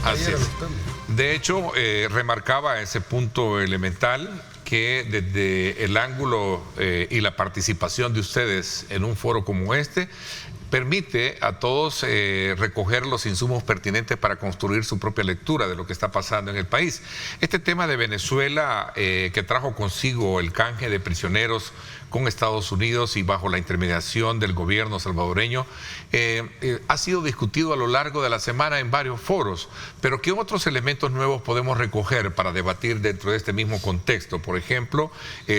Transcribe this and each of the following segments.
Así es. De hecho, remarcaba ese punto elemental que desde el ángulo y la participación de ustedes en un foro como este, permite a todos recoger los insumos pertinentes para construir su propia lectura de lo que está pasando en el país. Este tema de Venezuela, que trajo consigo el canje de prisioneros con Estados Unidos y bajo la intermediación del gobierno salvadoreño, ha sido discutido a lo largo de la semana en varios foros. Pero ¿qué otros elementos nuevos podemos recoger para debatir dentro de este mismo contexto? Por ejemplo,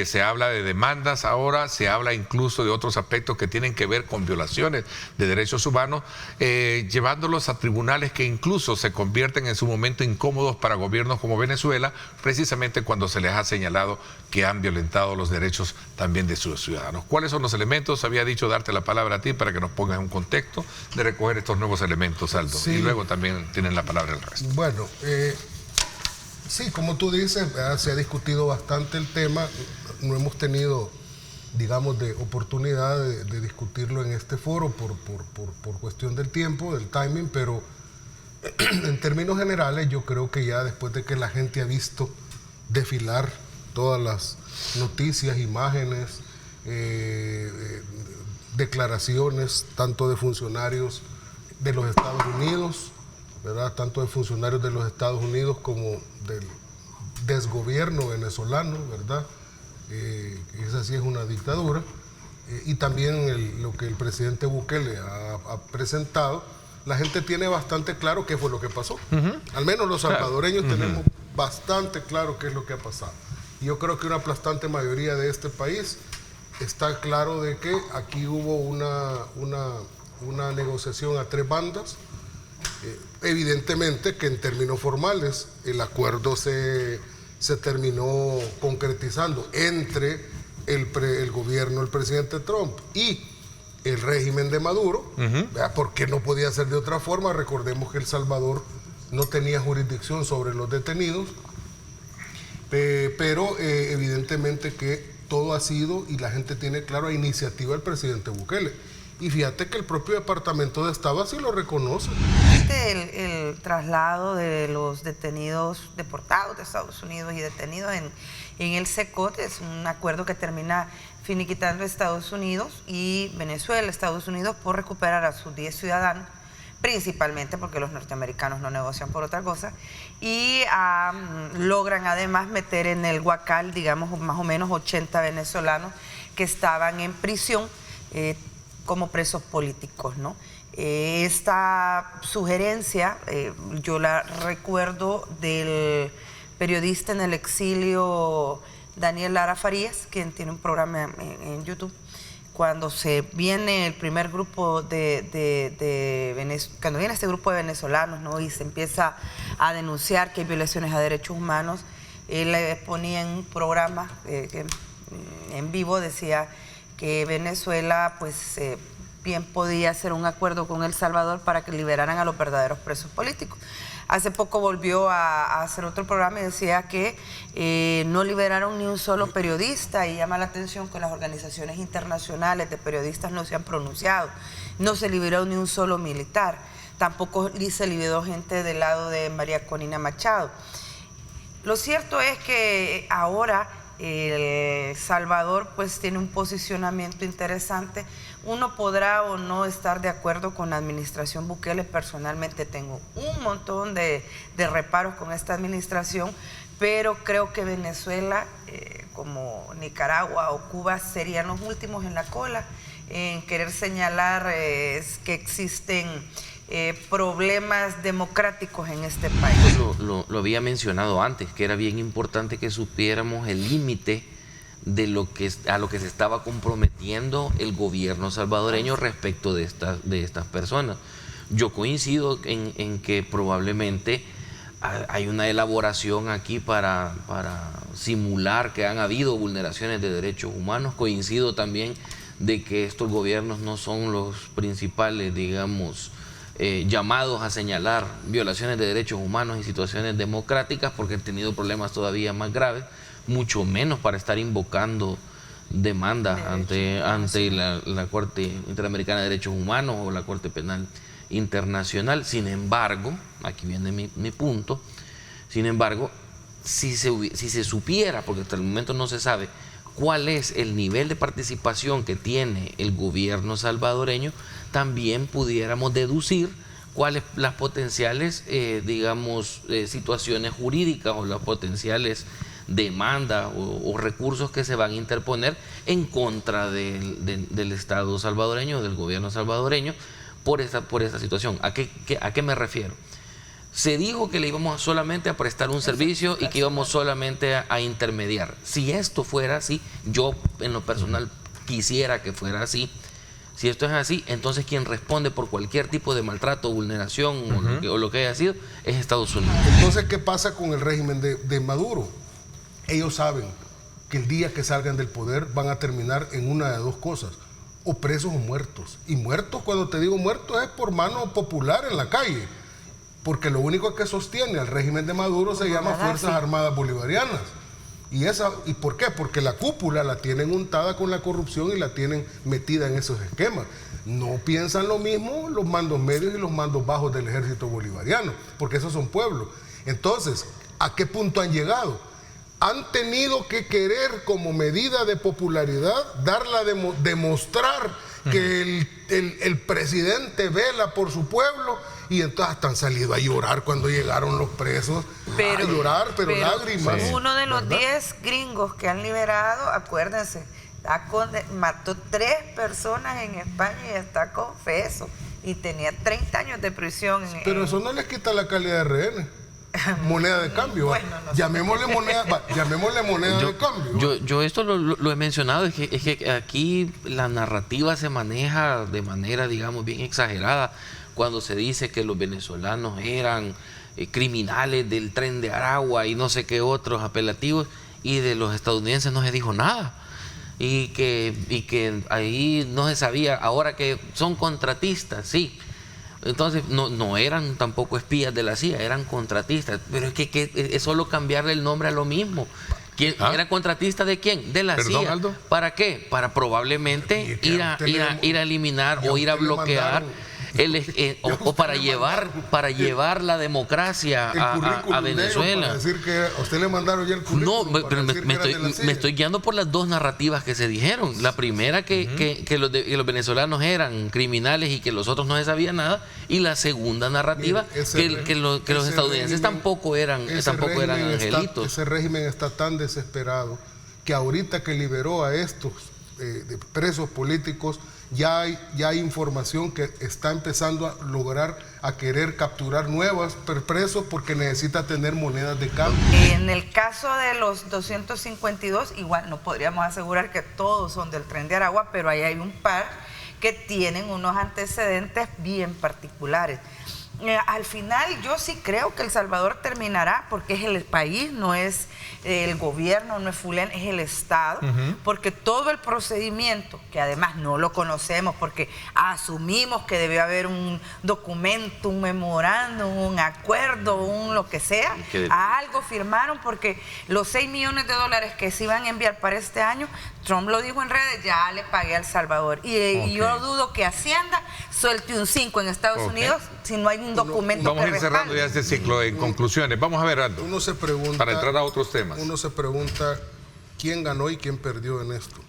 se habla de demandas ahora, se habla incluso de otros aspectos que tienen que ver con violaciones de derechos humanos, llevándolos a tribunales que incluso se convierten en su momento incómodos para gobiernos como Venezuela, precisamente cuando se les ha señalado que han violentado los derechos también de sus ciudadanos. ¿Cuáles son los elementos? Había dicho darte la palabra a ti para que nos pongas en un contexto de recoger estos nuevos elementos, Aldo. Sí. Y luego también tienen la palabra el resto. Bueno, sí, como tú dices, se ha discutido bastante el tema. No hemos tenido, digamos, de oportunidad de discutirlo en este foro por cuestión del tiempo, del timing, pero en términos generales yo creo que ya después de que la gente ha visto desfilar todas las noticias, imágenes, declaraciones tanto de funcionarios de los Estados Unidos, ¿verdad? Tanto de funcionarios de los Estados Unidos como del desgobierno venezolano, ¿verdad? Esa sí es una dictadura, y también lo que el presidente Bukele ha presentado. La gente tiene bastante claro qué fue lo que pasó. Al menos los salvadoreños tenemos bastante claro qué es lo que ha pasado. Y yo creo que una aplastante mayoría de este país está claro de que aquí hubo una negociación a tres bandas. Evidentemente que en términos formales el acuerdo se terminó concretizando entre el gobierno del presidente Trump y el régimen de Maduro, porque no podía ser de otra forma. Recordemos que El Salvador no tenía jurisdicción sobre los detenidos, pero evidentemente que todo ha sido, y la gente tiene claro, a iniciativa del presidente Bukele. Y fíjate que el propio Departamento de Estado así lo reconoce. El traslado de los detenidos deportados de Estados Unidos y detenidos en el CECOT es un acuerdo que termina finiquitando Estados Unidos y Venezuela, Estados Unidos, por recuperar a sus 10 ciudadanos, principalmente porque los norteamericanos no negocian por otra cosa, y logran además meter en el Guacal, digamos, más o menos 80 venezolanos que estaban en prisión como presos políticos, ¿no? Esta sugerencia yo la recuerdo del periodista en el exilio Daniel Lara Farías, quien tiene un programa en YouTube. Cuando se viene el primer grupo cuando viene este grupo de venezolanos, ¿no? Y se empieza a denunciar que hay violaciones a derechos humanos, él ponía en un programa que en vivo decía que Venezuela pues bien podía hacer un acuerdo con El Salvador para que liberaran a los verdaderos presos políticos. Hace poco volvió a hacer otro programa y decía que no liberaron ni un solo periodista, y llama la atención que las organizaciones internacionales de periodistas no se han pronunciado. No se liberó ni un solo militar, tampoco se liberó gente del lado de María Corina Machado. Lo cierto es que ahora El Salvador pues tiene un posicionamiento interesante. Uno podrá o no estar de acuerdo con la administración Bukele. Personalmente tengo un montón de reparos con esta administración, pero creo que Venezuela, como Nicaragua o Cuba, serían los últimos en la cola en querer señalar que existen problemas democráticos en este país. Lo había mencionado antes, que era bien importante que supiéramos el límite de a lo que se estaba comprometiendo el gobierno salvadoreño respecto de estas personas. Yo coincido en que probablemente hay una elaboración aquí para simular que han habido vulneraciones de derechos humanos. Coincido también de que estos gobiernos no son los principales, digamos, llamados a señalar violaciones de derechos humanos y situaciones democráticas, porque han tenido problemas todavía más graves, mucho menos para estar invocando demandas ante la Corte Interamericana de Derechos Humanos o la Corte Penal internacional. Sin embargo, aquí viene mi punto, sin embargo, si se supiera, porque hasta el momento no se sabe, cuál es el nivel de participación que tiene el gobierno salvadoreño, también pudiéramos deducir cuáles las potenciales, situaciones jurídicas o las potenciales demandas o recursos que se van a interponer en contra del Estado salvadoreño, del gobierno salvadoreño, por esta situación. ¿A qué me refiero? Se dijo que le íbamos solamente a prestar un servicio y que íbamos solamente a intermediar. Si esto fuera así, yo en lo personal quisiera que fuera así. Si esto es así, entonces quien responde por cualquier tipo de maltrato, vulneración o lo que haya sido es Estados Unidos. Entonces, ¿qué pasa con el régimen de Maduro? Ellos saben que el día que salgan del poder van a terminar en una de dos cosas, o presos o muertos. Y muertos, cuando te digo muertos, es por mano popular en la calle. Porque lo único que sostiene al régimen de Maduro se llama Fuerzas Armadas Bolivarianas. ¿Y por qué? Porque la cúpula la tienen untada con la corrupción y la tienen metida en esos esquemas. No piensan lo mismo los mandos medios y los mandos bajos del ejército bolivariano, porque esos son pueblos. Entonces, ¿a qué punto han llegado? Han tenido que querer, como medida de popularidad, demostrar que el presidente vela por su pueblo, y entonces hasta han salido a llorar cuando llegaron los presos, a llorar, pero lágrimas. Uno de los 10 gringos que han liberado, acuérdense, mató 3 personas en España y está confeso, y tenía 30 años de prisión. Pero eso no les quita la calidad de rehenes. Moneda de cambio, bueno, no llamémosle moneda de cambio. Yo esto lo he mencionado, es que aquí la narrativa se maneja de manera, digamos, bien exagerada, cuando se dice que los venezolanos eran criminales del Tren de Aragua y no sé qué otros apelativos, y de los estadounidenses no se dijo nada, y que ahí no se sabía. Ahora que son contratistas, sí. Entonces no eran tampoco espías de la CIA, eran contratistas, pero es que es solo cambiarle el nombre a lo mismo. ¿Era contratista de quién? De la CIA. Aldo. ¿Para qué? Para probablemente ir a eliminar o ir a bloquear o para llevar la democracia a Venezuela. Para decir que a usted le mandaron ya el currículum. No, pero me estoy guiando por las dos narrativas que se dijeron. La primera que los venezolanos eran criminales y que los otros no se sabía nada, y la segunda narrativa que los estadounidenses tampoco eran angelitos. Ese régimen está tan desesperado que ahorita que liberó a estos presos políticos, ya hay información que está empezando a querer capturar nuevos presos porque necesita tener monedas de cambio. En el caso de los 252, igual no podríamos asegurar que todos son del Tren de Aragua, pero ahí hay un par que tienen unos antecedentes bien particulares. Al final yo sí creo que El Salvador terminará, porque es el país, no es el gobierno, no es fulén, es el Estado, porque todo el procedimiento, que además no lo conocemos porque asumimos que debió haber un documento, un memorándum, un acuerdo, un lo que sea, a algo firmaron, porque los $6 millones que se iban a enviar para este año, Trump lo dijo en redes, ya le pagué a El Salvador. Y yo dudo que Hacienda suelte un 5 en Estados Unidos si no hay un documento. Vamos a ir cerrando ya este ciclo en conclusiones. Vamos a ver, Aldo, uno se pregunta, para entrar a otros temas. Uno se pregunta quién ganó y quién perdió en esto.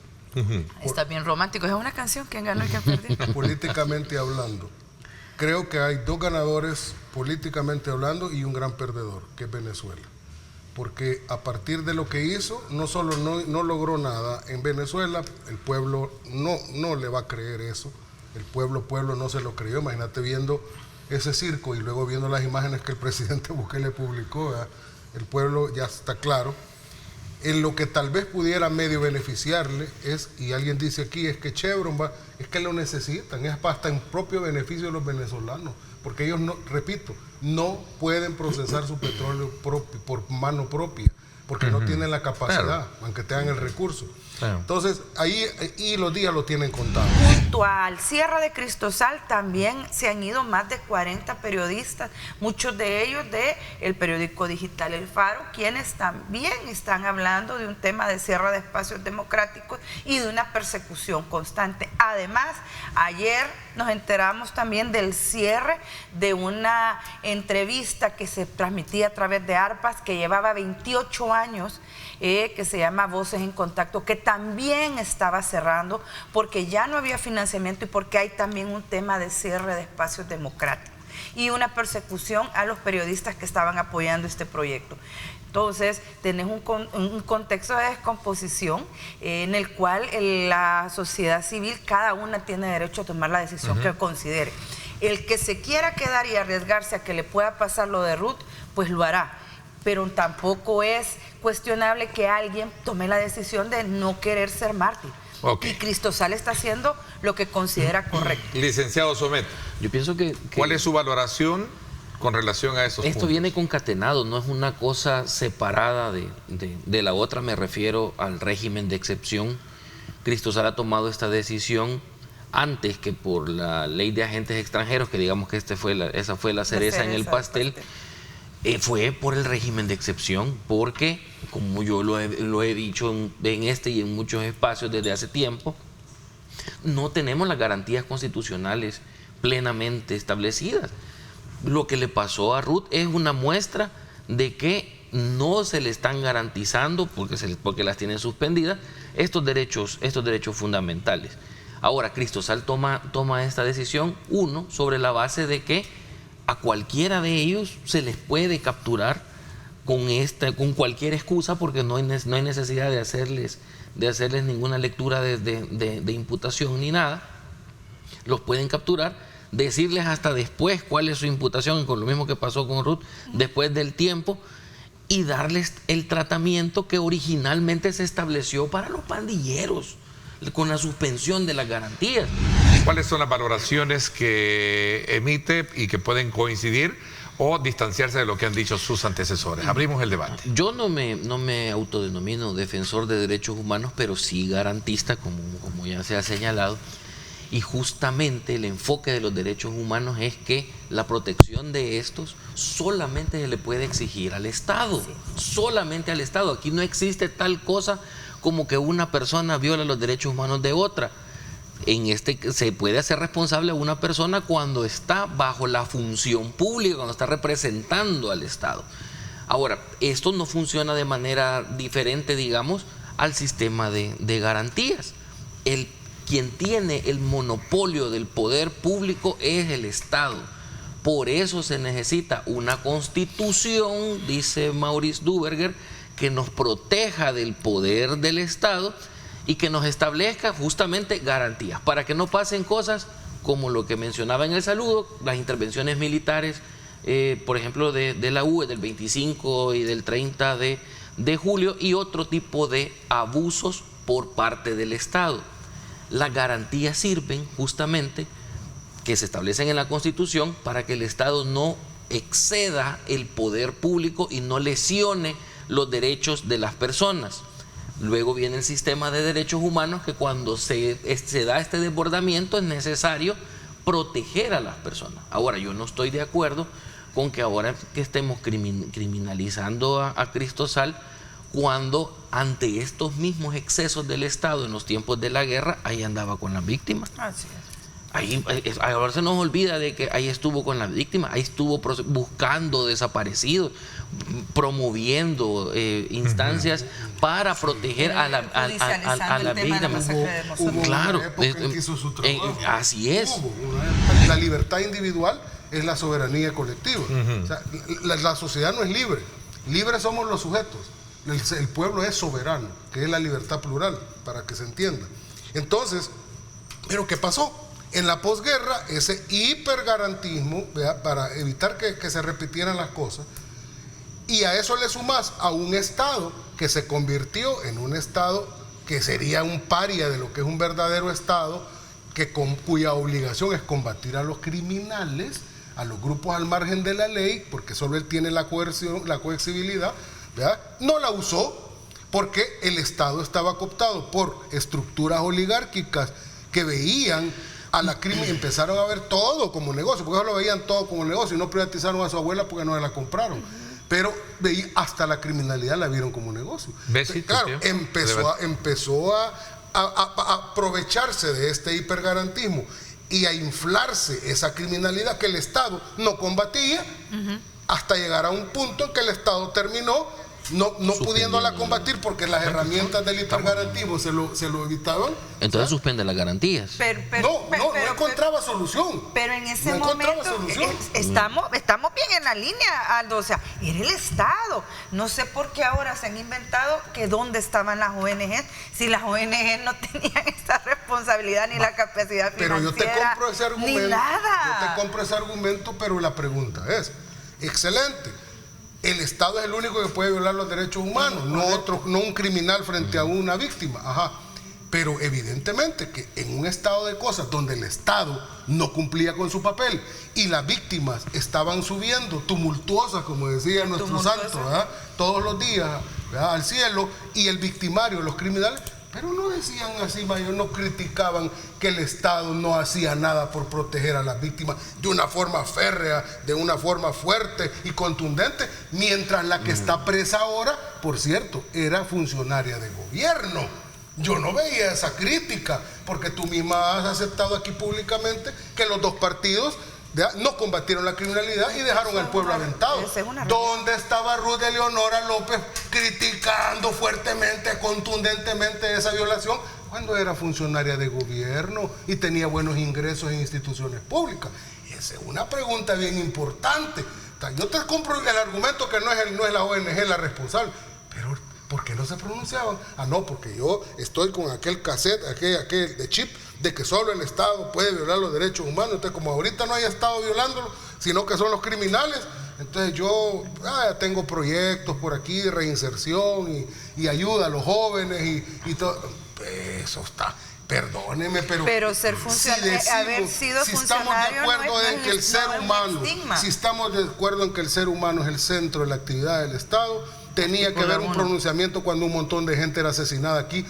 Está bien romántico, es una canción, quién ganó y quién perdió. Políticamente hablando, creo que hay 2 ganadores políticamente hablando y un gran perdedor, que es Venezuela. Porque a partir de lo que hizo, no solo no logró nada en Venezuela, el pueblo no le va a creer eso, el pueblo no se lo creyó. Imagínate viendo ese circo y luego viendo las imágenes que el presidente Bukele publicó, ¿verdad? El pueblo ya está claro. En lo que tal vez pudiera medio beneficiarle es, y alguien dice aquí, es que Chevron es que lo necesitan, es hasta en propio beneficio de los venezolanos, porque ellos, no pueden procesar su petróleo por mano propia, porque no tienen la capacidad, aunque tengan el recurso. Entonces, ahí y los días lo tienen contados. Junto al cierre de Cristosal también se han ido más de 40 periodistas, muchos de ellos del periódico digital El Faro, quienes también están hablando de un tema de cierre de espacios democráticos y de una persecución constante. Además, ayer nos enteramos también del cierre de una entrevista que se transmitía a través de ARPAS, que llevaba 28 años, que se llama Voces en Contacto, que también estaba cerrando porque ya no había financiamiento y porque hay también un tema de cierre de espacios democráticos y una persecución a los periodistas que estaban apoyando este proyecto. Entonces, tenés un contexto de descomposición en el cual la sociedad civil, cada una tiene derecho a tomar la decisión que considere. El que se quiera quedar y arriesgarse a que le pueda pasar lo de Ruth, pues lo hará. Pero tampoco es cuestionable que alguien tome la decisión de no querer ser mártir. Okay. Y Cristosal está haciendo lo que considera correcto. Licenciado Somet, yo pienso que ¿cuál es su valoración con relación a esos puntos? Esto viene concatenado, no es una cosa separada de la otra. Me refiero al régimen de excepción. Cristosal ha tomado esta decisión antes que por la ley de agentes extranjeros, que digamos que esa fue la cereza en el pastel. Fue por el régimen de excepción, porque, como yo lo he dicho en este y en muchos espacios desde hace tiempo, no tenemos las garantías constitucionales plenamente establecidas. Lo que le pasó a Ruth es una muestra de que no se le están garantizando, porque las tienen suspendidas, estos derechos fundamentales. Ahora, Cristosal toma esta decisión, sobre la base de que a cualquiera de ellos se les puede capturar con cualquier excusa, porque no hay necesidad de hacerles ninguna lectura de imputación ni nada. Los pueden capturar, decirles hasta después cuál es su imputación, con lo mismo que pasó con Ruth, después del tiempo, y darles el tratamiento que originalmente se estableció para los pandilleros, con la suspensión de las garantías. ¿Cuáles son las valoraciones que emite y que pueden coincidir o distanciarse de lo que han dicho sus antecesores? Abrimos el debate. Yo no me autodenomino defensor de derechos humanos, pero sí garantista, como ya se ha señalado. Y justamente el enfoque de los derechos humanos es que la protección de estos solamente se le puede exigir al Estado, solamente al Estado. Aquí no existe tal cosa como que una persona viola los derechos humanos de otra. Se puede hacer responsable a una persona cuando está bajo la función pública, cuando está representando al Estado. Ahora, esto no funciona de manera diferente, digamos, al sistema de garantías. Quien tiene el monopolio del poder público es el Estado. Por eso se necesita una constitución, dice Maurice Duverger, que nos proteja del poder del Estado y que nos establezca justamente garantías para que no pasen cosas como lo que mencionaba en el saludo, las intervenciones militares, por ejemplo, de la UE del 25 y del 30 de julio y otro tipo de abusos por parte del Estado. Las garantías sirven justamente, que se establecen en la Constitución, para que el Estado no exceda el poder público y no lesione los derechos de las personas. Luego viene el sistema de derechos humanos, que cuando se da este desbordamiento es necesario proteger a las personas. Ahora, yo no estoy de acuerdo con que ahora que estemos criminalizando a Cristosal, cuando ante estos mismos excesos del Estado en los tiempos de la guerra, ahí andaba con las víctimas. Así es. Ahora se nos olvida de que ahí estuvo con las víctimas, ahí estuvo buscando desaparecidos, promoviendo instancias para proteger a la víctima. Claro, hizo su trabajo. Así es. La libertad individual es la soberanía colectiva. O sea, la sociedad no es libre. Libres somos los sujetos. El pueblo es soberano, que es la libertad plural, para que se entienda. Entonces, ¿pero qué pasó? En la posguerra, ese hipergarantismo, ¿verdad?, para evitar que se repitieran las cosas, y a eso le sumas a un Estado que se convirtió en un Estado que sería un paria de lo que es un verdadero Estado, cuya obligación es combatir a los criminales, a los grupos al margen de la ley, porque solo él tiene la coerción, la coercibilidad, ¿verdad? No la usó, porque el Estado estaba cooptado por estructuras oligárquicas que veían a la crimen y empezaron a ver todo como negocio, porque ellos lo veían todo como negocio y no privatizaron a su abuela porque no la compraron. Pero hasta la criminalidad la vieron como negocio. Entonces, claro, empezó a aprovecharse de este hipergarantismo y a inflarse esa criminalidad que el Estado no combatía, hasta llegar a un punto en que el Estado terminó no pudiéndola combatir porque las herramientas del hipergarantismo se lo evitaban. Entonces suspende las garantías. No encontraba solución. Pero en ese momento estamos bien en la línea, Aldo. O sea, era el Estado. No sé por qué ahora se han inventado que dónde estaban las ONG, si las ONG no tenían esa responsabilidad ni la capacidad financiera. Pero yo te compro ese argumento. Ni nada. Yo te compro ese argumento, pero la pregunta es, excelente. El Estado es el único que puede violar los derechos humanos, no un criminal frente a una víctima. Pero evidentemente que en un estado de cosas donde el Estado no cumplía con su papel y las víctimas estaban subiendo tumultuosas, como decía nuestro santo, todos los días al cielo, y el victimario, los criminales, pero no decían así, no criticaban que el Estado no hacía nada por proteger a las víctimas de una forma férrea, de una forma fuerte y contundente, mientras la que está presa ahora, por cierto, era funcionaria de gobierno. Yo no veía esa crítica, porque tú misma has aceptado aquí públicamente que los dos partidos no combatieron la criminalidad y dejaron al pueblo aventado. ¿Dónde estaba Ruth Eleonora López criticando fuertemente, contundentemente esa violación cuando era funcionaria de gobierno y tenía buenos ingresos en instituciones públicas? Esa es una pregunta bien importante. Yo te compro el argumento que no es la ONG la responsable, pero ¿por qué no se pronunciaban? No, porque yo estoy con aquel cassette, aquel de chip, de que solo el Estado puede violar los derechos humanos. Entonces, como ahorita no hay Estado violándolo, sino que son los criminales, entonces yo tengo proyectos por aquí de reinserción y ayuda a los jóvenes y todo. Eso está, perdóneme, pero ser funcionario, haber sido funcionario, si estamos de acuerdo en que el ser humano es el centro de la actividad del Estado, tenía que haber un pronunciamiento cuando un montón de gente era asesinada aquí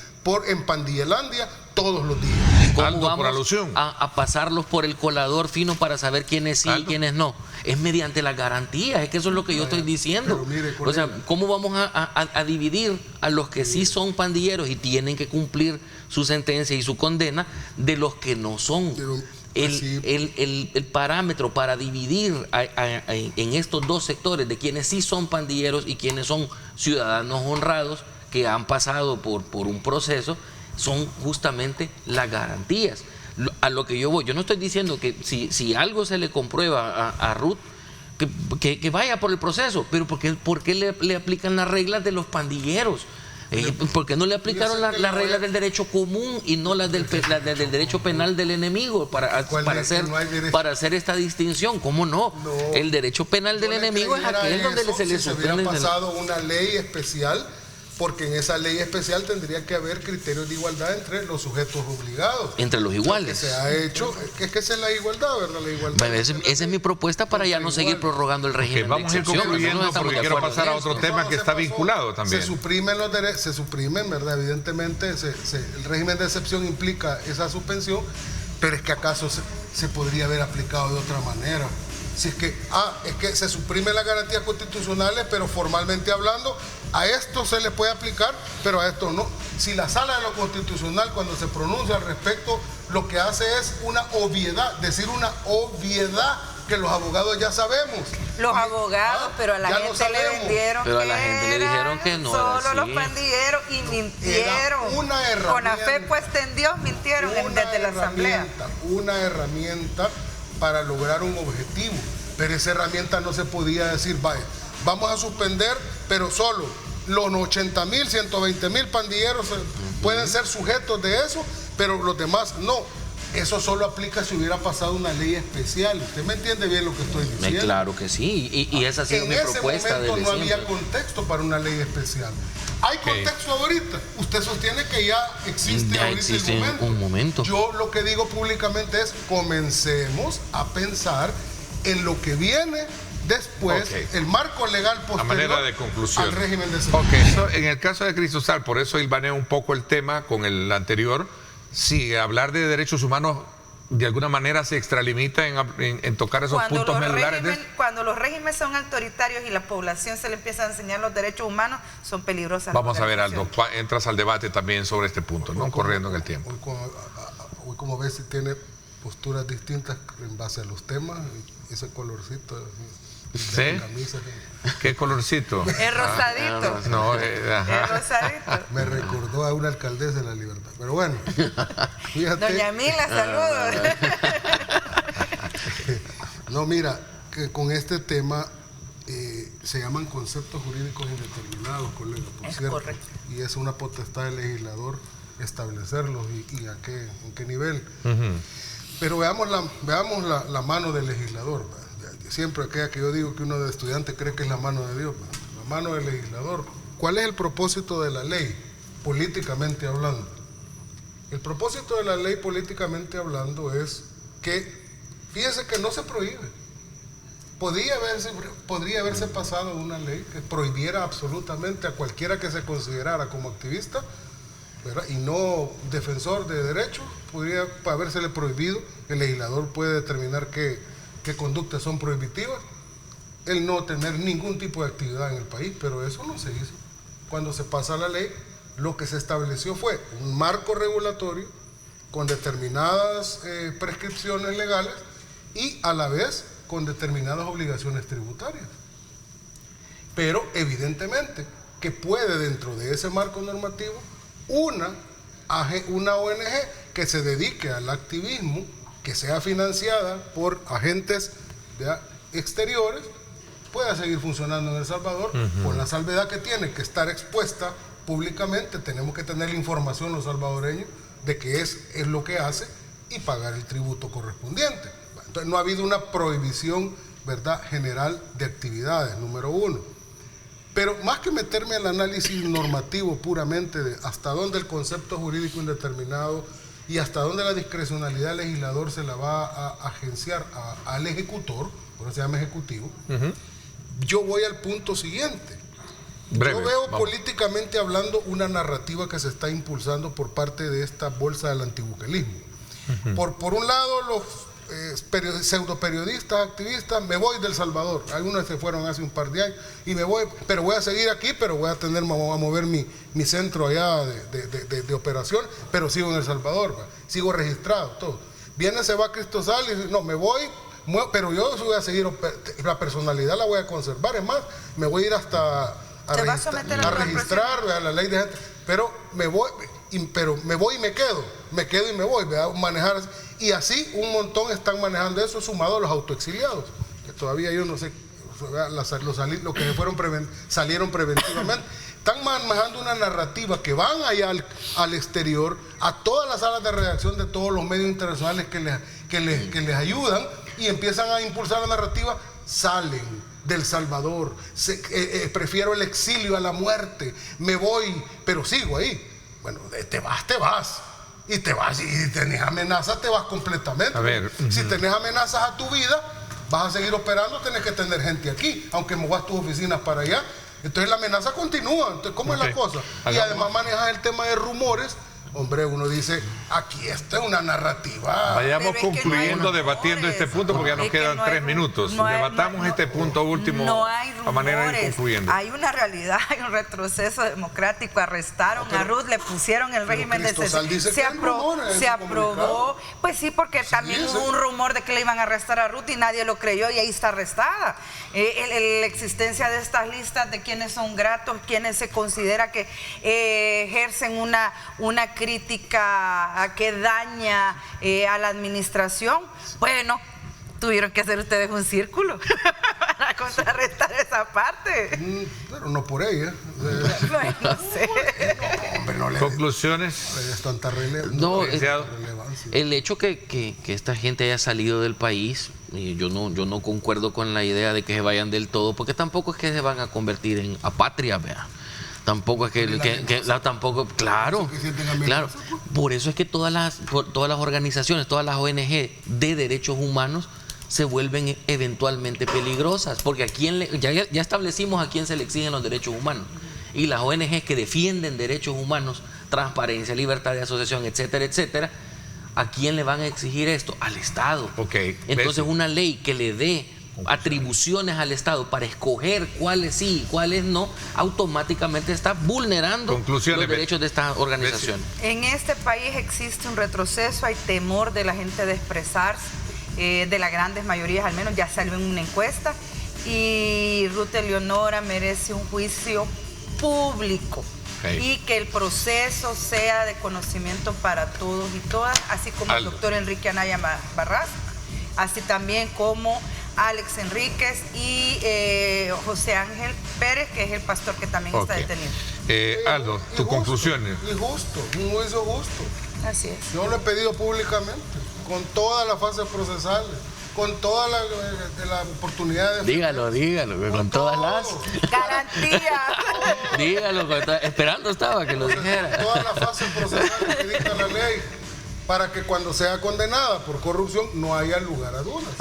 en Pandillelandia todos los días. ¿Cómo vamos a pasarlos por el colador fino para saber quiénes sí y quiénes no? Es mediante las garantías, es que eso es lo que yo estoy diciendo. O sea, ¿cómo vamos a dividir a los que sí son pandilleros y tienen que cumplir su sentencia y su condena de los que no son? El parámetro para dividir en estos dos sectores de quienes sí son pandilleros y quienes son ciudadanos honrados que han pasado por un proceso son justamente las garantías. A lo que yo voy, yo no estoy diciendo que si algo se le comprueba a Ruth, que vaya por el proceso, pero ¿por qué le aplican las reglas de los pandilleros? ¿Por qué no le aplicaron las reglas del derecho común y no las del derecho penal del enemigo para hacer esta distinción? ¿Cómo no? El derecho penal del enemigo es aquel donde se le suspende. Hubiera pasado una ley especial, porque en esa ley especial tendría que haber criterios de igualdad entre los sujetos obligados. Entre los iguales. Lo que se ha hecho, es que esa es la igualdad, ¿verdad? La igualdad. Esa es mi propuesta para ya no seguir prorrogando el régimen. Vamos a ir concluyendo porque quiero pasar a otro tema que está vinculado también. Se suprimen, ¿verdad? Evidentemente, el régimen de excepción implica esa suspensión, pero es que acaso se podría haber aplicado de otra manera. Si es que se suprimen las garantías constitucionales, pero formalmente hablando, a esto se le puede aplicar, pero a esto no. Si la Sala de lo Constitucional, cuando se pronuncia al respecto, lo que hace es una obviedad, decir una obviedad que los abogados ya sabemos. Los abogados, pero a la gente le vendieron pero a la gente le dijeron que no solo era así. Los pandilleros y mintieron. Era una herramienta. Con la fe puesta en Dios mintieron desde la asamblea. Una herramienta para lograr un objetivo, pero esa herramienta no se podía decir, vamos a suspender, pero solo los 80,000, 120,000 pandilleros pueden ser sujetos de eso, pero los demás no. Eso solo aplica si hubiera pasado una ley especial. ¿Usted me entiende bien lo que estoy diciendo? Claro que sí, y esa ha sido mi propuesta. En ese momento no había contexto para una ley especial. ¿Hay contexto ahorita? Usted sostiene que ya existe un momento. Yo lo que digo públicamente es, comencemos a pensar en lo que viene Después, el marco legal posterior a manera de conclusión al régimen de excepción. En el caso de Cristosal, por eso hilvaneo un poco el tema con el anterior. Si hablar de derechos humanos de alguna manera se extralimita en tocar esos puntos medulares. Cuando los regímenes son autoritarios y la población se le empieza a enseñar los derechos humanos, son peligrosas. Vamos a ver, Aldo, entras al debate también sobre este punto, ¿no? Corriendo en el tiempo. Hoy como ves, tiene posturas distintas en base a los temas, ese colorcito. ¿Sí? Camisa, ¿Qué colorcito? El rosadito. No, el rosadito. Me recordó a una alcaldesa de La Libertad. Pero bueno, fíjate. Doña Mila, saludos. No, mira, que con este tema se llaman conceptos jurídicos indeterminados, colega, por cierto. Correcto. Y es una potestad del legislador establecerlos y en qué nivel. Pero veamos la mano del legislador, ¿verdad? Siempre aquella que yo digo que uno de estudiante cree que es la mano de Dios, ¿verdad? La mano del legislador. ¿Cuál es el propósito de la ley, políticamente hablando? El propósito de la ley, políticamente hablando, es que, fíjese que no se prohíbe. Podría haberse pasado una ley que prohibiera absolutamente a cualquiera que se considerara como activista, ¿verdad? Y no defensor de derechos, podría habérsele prohibido. El legislador puede determinar qué conductas son prohibitivas, el no tener ningún tipo de actividad en el país, pero eso no se hizo. Cuando se pasa la ley, lo que se estableció fue un marco regulatorio con determinadas prescripciones legales y a la vez con determinadas obligaciones tributarias. Pero evidentemente que puede, dentro de ese marco normativo, una ONG que se dedique al activismo, que sea financiada por agentes exteriores, pueda seguir funcionando en El Salvador, con la salvedad que tiene que estar expuesta públicamente. Tenemos que tener la información los salvadoreños de que es lo que hace y pagar el tributo correspondiente. Entonces no ha habido una prohibición, ¿verdad?, general de actividades, número uno. Pero más que meterme al análisis normativo puramente de hasta dónde el concepto jurídico indeterminado y hasta dónde la discrecionalidad del legislador se la va a agenciar al ejecutor, por eso se llama ejecutivo, yo voy al punto siguiente. Breve, yo veo vamos. Políticamente hablando una narrativa que se está impulsando por parte de esta bolsa del antibuquelismo. Por un lado, los pseudo periodistas, activistas, me voy del Salvador. Algunos se fueron hace un par de años y me voy, pero voy a seguir aquí, pero voy a mover mi centro allá de operación, pero sigo en El Salvador, ¿va? Sigo registrado, todo. Se va Cristosal y dice, no, me voy, pero yo voy a seguir, la personalidad la voy a conservar, es más, me voy a ir hasta a registrar a la ley de gente, pero me voy y me quedo y me voy, voy a manejar. Y así un montón están manejando eso, sumado a los autoexiliados, que todavía yo no sé, los que salieron preventivamente. Están manejando una narrativa que van allá al exterior, a todas las salas de redacción de todos los medios internacionales que les ayudan, y empiezan a impulsar la narrativa, salen del Salvador, prefiero el exilio a la muerte, me voy, pero sigo ahí. Bueno, te vas. Y y tenés amenazas, te vas completamente. A ver, si tenés amenazas a tu vida, vas a seguir operando, tenés que tener gente aquí, aunque movas tus oficinas para allá. Entonces la amenaza continúa. Entonces, ¿cómo es la cosa? Y además manejas el tema de rumores. Hombre, uno dice, aquí está una narrativa. Vayamos concluyendo, debatiendo este punto, porque ya nos quedan 3 minutos. Debatamos este punto último. No hay rumores. A manera de ir concluyendo. Hay una realidad, hay un retroceso democrático. Arrestaron a Ruth, le pusieron el régimen de excepción. Se aprobó. Pues sí, porque también hubo un rumor de que le iban a arrestar a Ruth y nadie lo creyó, y ahí está arrestada. La existencia de estas listas de quienes son gratos, quienes se considera que ejercen una crítica que daña a la administración, bueno, tuvieron que hacer ustedes un círculo para contrarrestar esa parte. Pero no por ella. No sé. Conclusiones. Es tanta relevancia. No, el hecho que esta gente haya salido del país, yo no concuerdo con la idea de que se vayan del todo, porque tampoco es que se van a convertir en apátridas, vea. Tampoco es tampoco, claro. Por eso es que todas las organizaciones, todas las ONG de derechos humanos se vuelven eventualmente peligrosas, porque ya establecimos a quién se le exigen los derechos humanos, y las ONG que defienden derechos humanos, transparencia, libertad de asociación, etcétera, etcétera, ¿a quién le van a exigir esto? Al Estado. Okay. Entonces una ley que le dé atribuciones al Estado para escoger cuáles sí y cuáles no, automáticamente está vulnerando los derechos de estas organizaciones. En este país existe un retroceso, hay temor de la gente de expresarse, de las grandes mayorías al menos, ya salió en una encuesta, y Ruth Eleonora merece un juicio público. Y que el proceso sea de conocimiento para todos y todas, así como el doctor Enrique Anaya Barras, así también como Alex Enríquez y José Ángel Pérez, que es el pastor que también está detenido. Aldo, tus conclusiones. Y justo, un juicio justo. Así es. Yo lo he pedido públicamente, con todas las fases procesales, con toda la oportunidad de... Dígalo, con todas las... ¡Garantía! Dígalo, esperando estaba que lo dijera. Todas las fases procesales que dicta la ley, para que cuando sea condenada por corrupción no haya lugar a dudas.